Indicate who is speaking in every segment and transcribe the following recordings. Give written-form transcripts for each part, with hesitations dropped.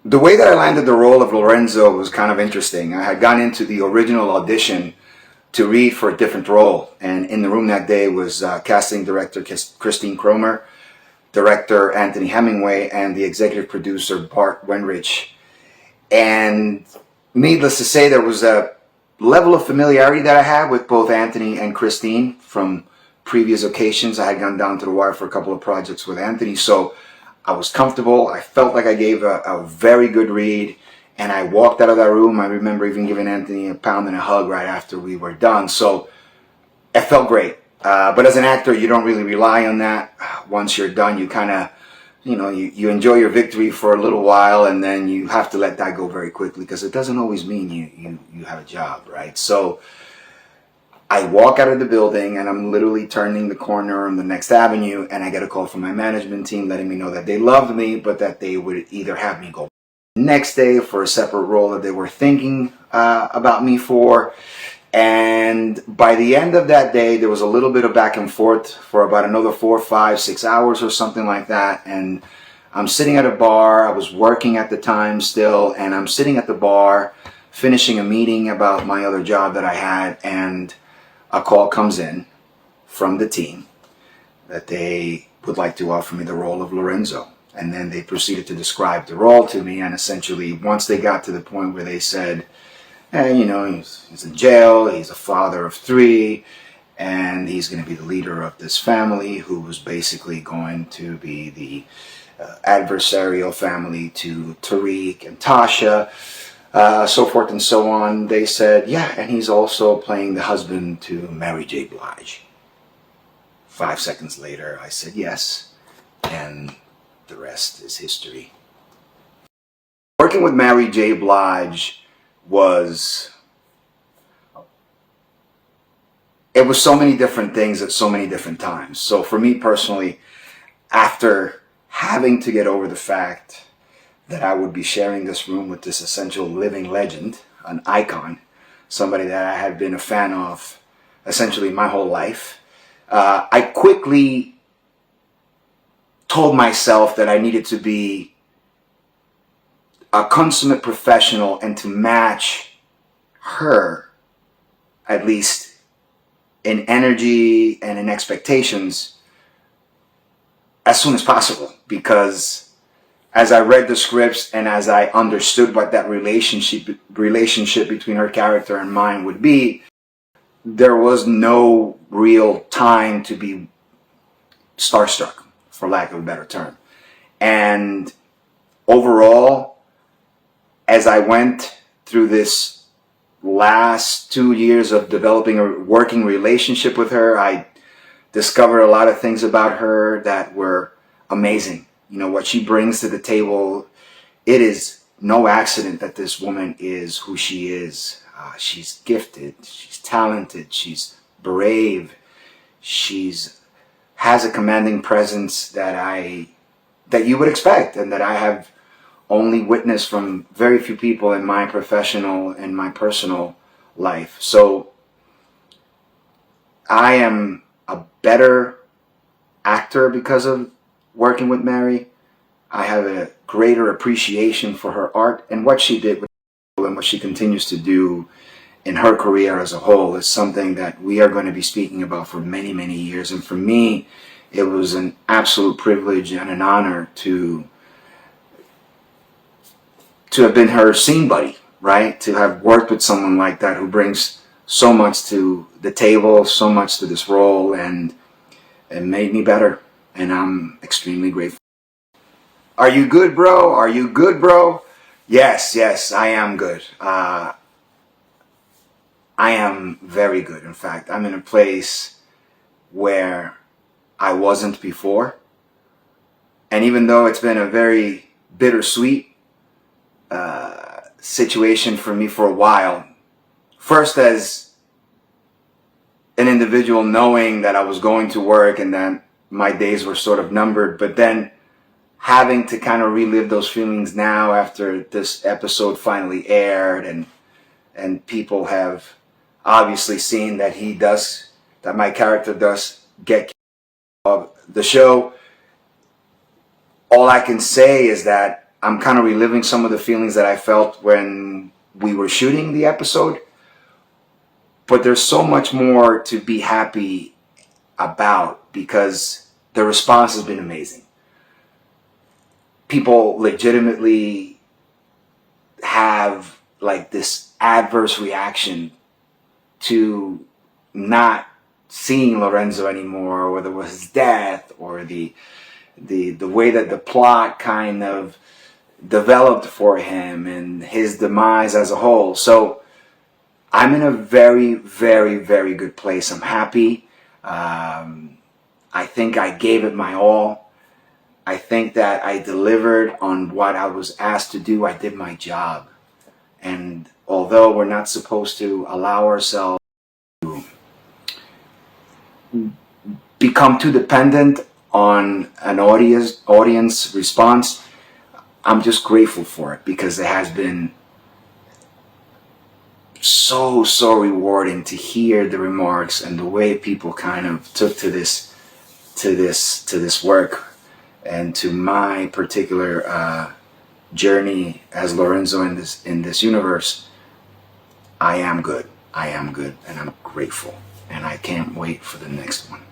Speaker 1: The way that I landed the role of Lorenzo was kind of interesting. I had gone into the original audition to read for a different role, and in the room that day was casting director Christine Cromer, director Anthony Hemingway, and the executive producer Bart Wenrich. And needless to say, there was a level of familiarity that I had with both Anthony and Christine from previous occasions. I had gone down to the wire for a couple of projects with Anthony, so I was comfortable. I felt like I gave a very good read, and I walked out of that room. I remember even giving Anthony a pound and a hug right after we were done. So it felt great. But as an actor, you don't really rely on that. Once you're done, you kind of, you enjoy your victory for a little while, and then you have to let that go very quickly, because it doesn't always mean you have a job, right? So I walk out of the building, and I'm literally turning the corner on the next avenue, and I get a call from my management team letting me know that they loved me, but that they would either have me go next day for a separate role that they were thinking about me for. And by the end of that day, there was a little bit of back and forth for about another 4, 5, 6 hours or something like that. And I'm sitting at a bar. I was working at the time still, and I'm sitting at the bar finishing a meeting about my other job that I had, and a call comes in from the team that they would like to offer me the role of Lorenzo. And then they proceeded to describe the role to me, and essentially once they got to the point where they said, hey, he's in jail, he's a father of 3, and he's going to be the leader of this family who was basically going to be the adversarial family to Tariq and Tasha, so forth and so on. They said, yeah, and he's also playing the husband to Mary J Blige. 5 seconds later, I said yes, and the rest is history. Working with Mary J Blige was so many different things at so many different times. So for me personally, after having to get over the fact that I would be sharing this room with this essential living legend, an icon, somebody that I had been a fan of essentially my whole life, I quickly told myself that I needed to be a consummate professional and to match her, at least in energy and in expectations, as soon as possible. Because as I read the scripts and as I understood what that relationship between her character and mine would be, there was no real time to be starstruck, for lack of a better term. And overall, as I went through this last 2 years of developing a working relationship with her, I discovered a lot of things about her that were amazing. What she brings to the table, it is no accident that this woman is who she is. She's gifted, she's talented, she's brave, has a commanding presence that you would expect, and that I have only witnessed from very few people in my professional and my personal life. So I am a better actor because of working with Mary. I have a greater appreciation for her art, and what she did with and what she continues to do in her career as a whole is something that we are going to be speaking about for many, many years. And for me, it was an absolute privilege and an honor to have been her scene buddy, right? To have worked with someone like that who brings so much to the table, so much to this role, and it made me better. And I'm extremely grateful. Are you good, bro? Are you good, bro? Yes, I am good. I am very good. In fact, I'm in a place where I wasn't before. And even though it's been a very bittersweet situation for me for a while, first as an individual knowing that I was going to work and that my days were sort of numbered, but then having to kind of relive those feelings now after this episode finally aired, and people have obviously seen that my character does get the show. All I can say is that I'm kind of reliving some of the feelings that I felt when we were shooting the episode. But there's so much more to be happy about because the response has been amazing. People legitimately have like this adverse reaction to not seeing Lorenzo anymore, whether it was his death or the way that the plot kind of developed for him and his demise as a whole. So I'm in a very, very, very good place. I'm happy. I think I gave it my all. I think that I delivered on what I was asked to do. I did my job. And although we're not supposed to allow ourselves to become too dependent on an audience response, I'm just grateful for it because it has been so rewarding to hear the remarks and the way people kind of took to this work and to my particular journey as Lorenzo in this universe. I am good, and I'm grateful, and I can't wait for the next one.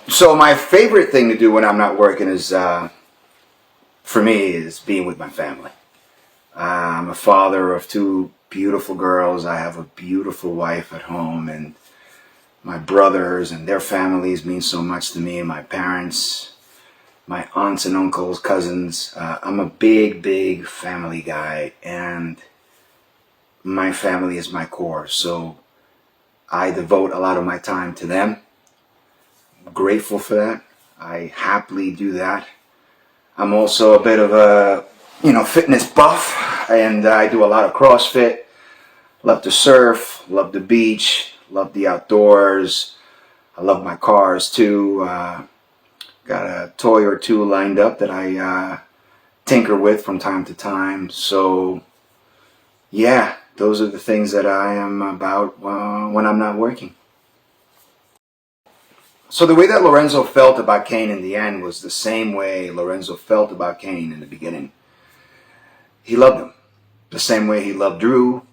Speaker 1: So my favorite thing to do when I'm not working is, for me, is being with my family. I'm a father of 2 beautiful girls. I have a beautiful wife at home, and my brothers and their families mean so much to me. My parents, my aunts and uncles, cousins. I'm a big family guy, and my family is my core. So I devote a lot of my time to them. I'm grateful for that. I happily do that. I'm also a bit of a fitness buff, and I do a lot of CrossFit. Love to surf, love the beach, love the outdoors. I love my cars too. Got a toy or 2 lined up that I tinker with from time to time. So yeah, those are the things that I am about when I'm not working. So the way that Lorenzo felt about Kane in the end was the same way Lorenzo felt about Kane in the beginning. He loved him the same way he loved Drew,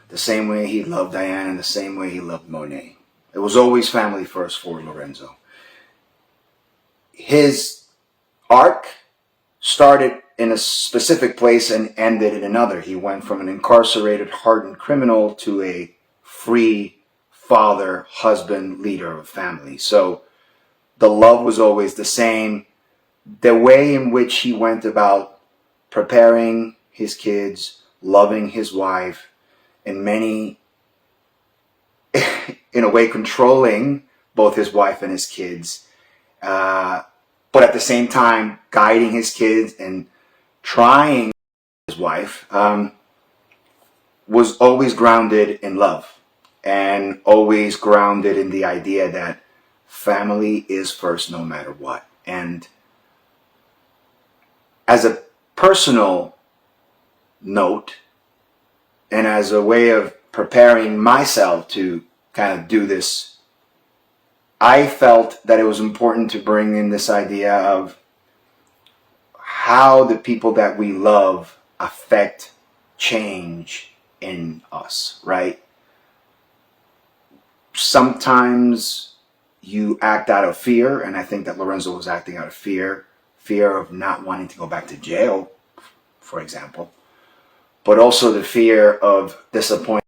Speaker 1: the same way he loved Diane, and the same way he loved Monet. It was always family first for Lorenzo. His arc started in a specific place and ended in another. He went from an incarcerated, hardened criminal to a free father, husband, leader of a family. So the love was always the same. The way in which he went about preparing his kids, loving his wife, and in a way controlling both his wife and his kids, but at the same time guiding his kids and trying his wife, was always grounded in love and always grounded in the idea that family is first no matter what. And as a personal note, and as a way of preparing myself to kind of do this, I felt that it was important to bring in this idea of how the people that we love affect change in us, right? Sometimes you act out of fear, and I think that Lorenzo was acting out of fear of not wanting to go back to jail, for example, but also the fear of disappointing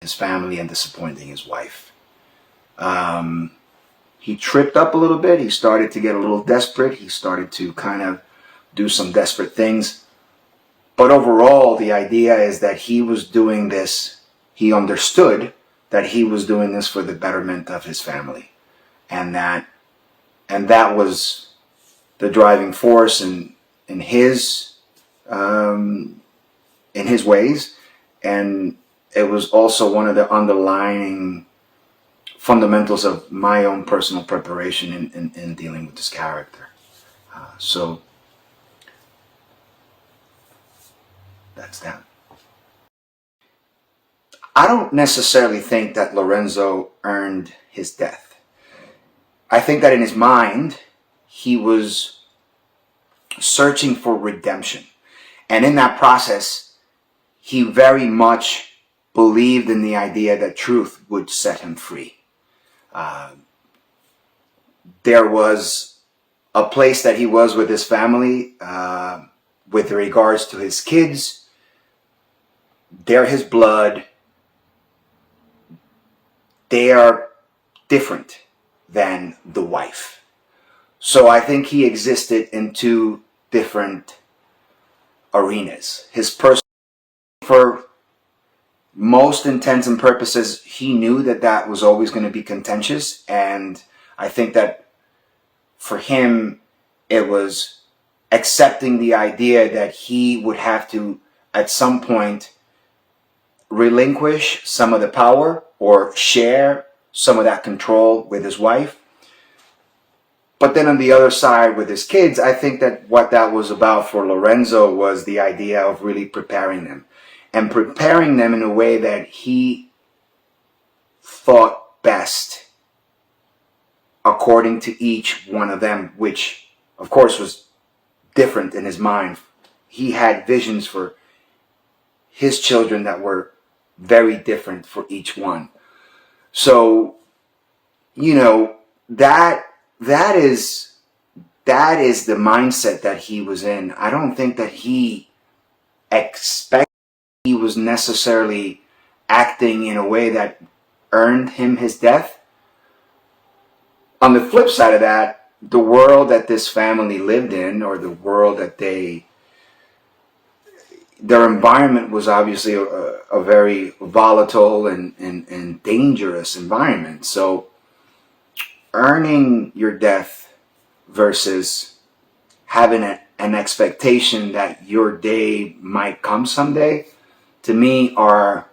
Speaker 1: his family and disappointing his wife. He tripped up a little bit. He started to get a little desperate. He started to kind of do some desperate things. But overall, the idea is that he was doing this, he understood that he was doing this for the betterment of his family. And that was the driving force in his ways. And it was also one of the underlying fundamentals of my own personal preparation in dealing with this character. So that's that. I don't necessarily think that Lorenzo earned his death. I think that in his mind, he was searching for redemption. And in that process, he very much believed in the idea that truth would set him free. There was a place that he was with his family, with regards to his kids. They're his blood. They are different than the wife. So I think he existed in two different arenas. His personal, for most intents and purposes, he knew that that was always going to be contentious. And I think that for him, it was accepting the idea that he would have to, at some point, relinquish some of the power or share some of that control with his wife. But then on the other side with his kids, I think that what that was about for Lorenzo was the idea of really preparing them. And preparing them in a way that he thought best according to each one of them, which of course was different in his mind. He had visions for his children that were very different for each one. So, you know, that is the mindset that he was in. I don't think that he expected he was necessarily acting in a way that earned him his death. On the flip side of that, the world that this family lived in, or the world that their environment was obviously a very volatile and dangerous environment. So earning your death versus having an expectation that your day might come someday, to me, are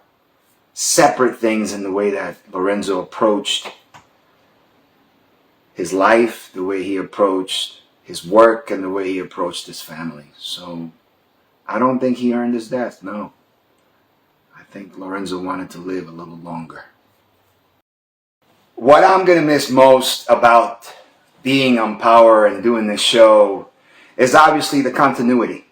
Speaker 1: separate things in the way that Lorenzo approached his life, the way he approached his work, and the way he approached his family. So I don't think he earned his death, no. I think Lorenzo wanted to live a little longer. What I'm going to miss most about being on Power and doing this show is obviously the continuity,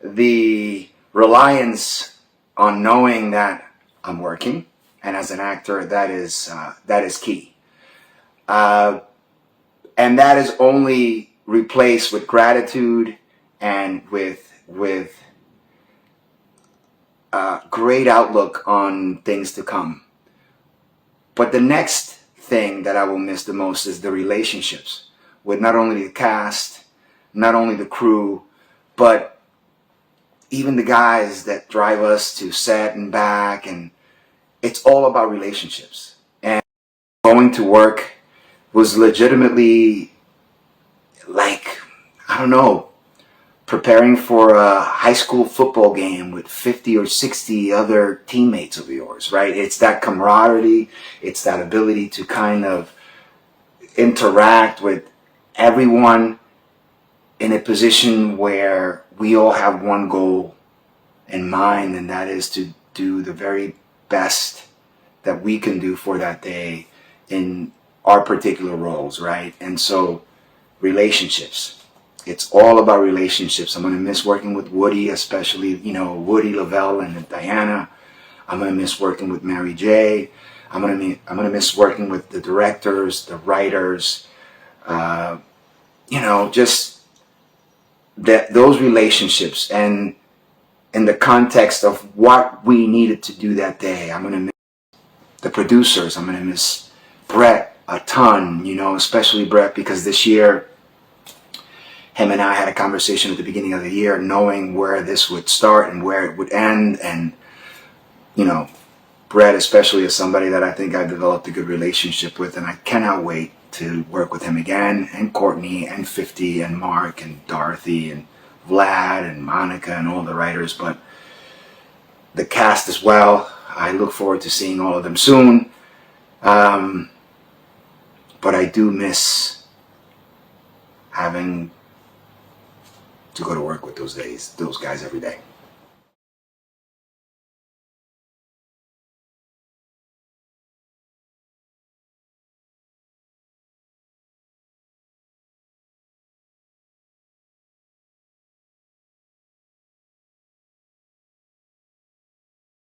Speaker 1: the reliance on knowing that I'm working, and as an actor, that is key. And that is only replaced with gratitude and with great outlook on things to come. But the next thing that I will miss the most is the relationships with not only the cast, not only the crew, but even the guys that drive us to set and back. And it's all about relationships. And going to work was legitimately like, I don't know, preparing for a high school football game with 50 or 60 other teammates of yours, right? It's that camaraderie. It's that ability to kind of interact with everyone in a position where we all have one goal in mind, and that is to do the very best that we can do for that day in our particular roles, right? And so relationships. It's all about relationships. I'm going to miss working with Woody, especially, Woody, Lavelle, and Diana. I'm going to miss working with Mary J. I'm going to miss working with the directors, the writers, just those relationships. And in the context of what we needed to do that day, I'm going to miss the producers. I'm going to miss Brett a ton, especially Brett, because this year, him and I had a conversation at the beginning of the year, knowing where this would start and where it would end. And, Brett especially is somebody that I think I developed a good relationship with, and I cannot wait to work with him again, and Courtney, and 50, and Mark, and Dorothy, and Vlad, and Monica, and all the writers, but the cast as well. I look forward to seeing all of them soon. But I do miss having to go to work with those guys every day.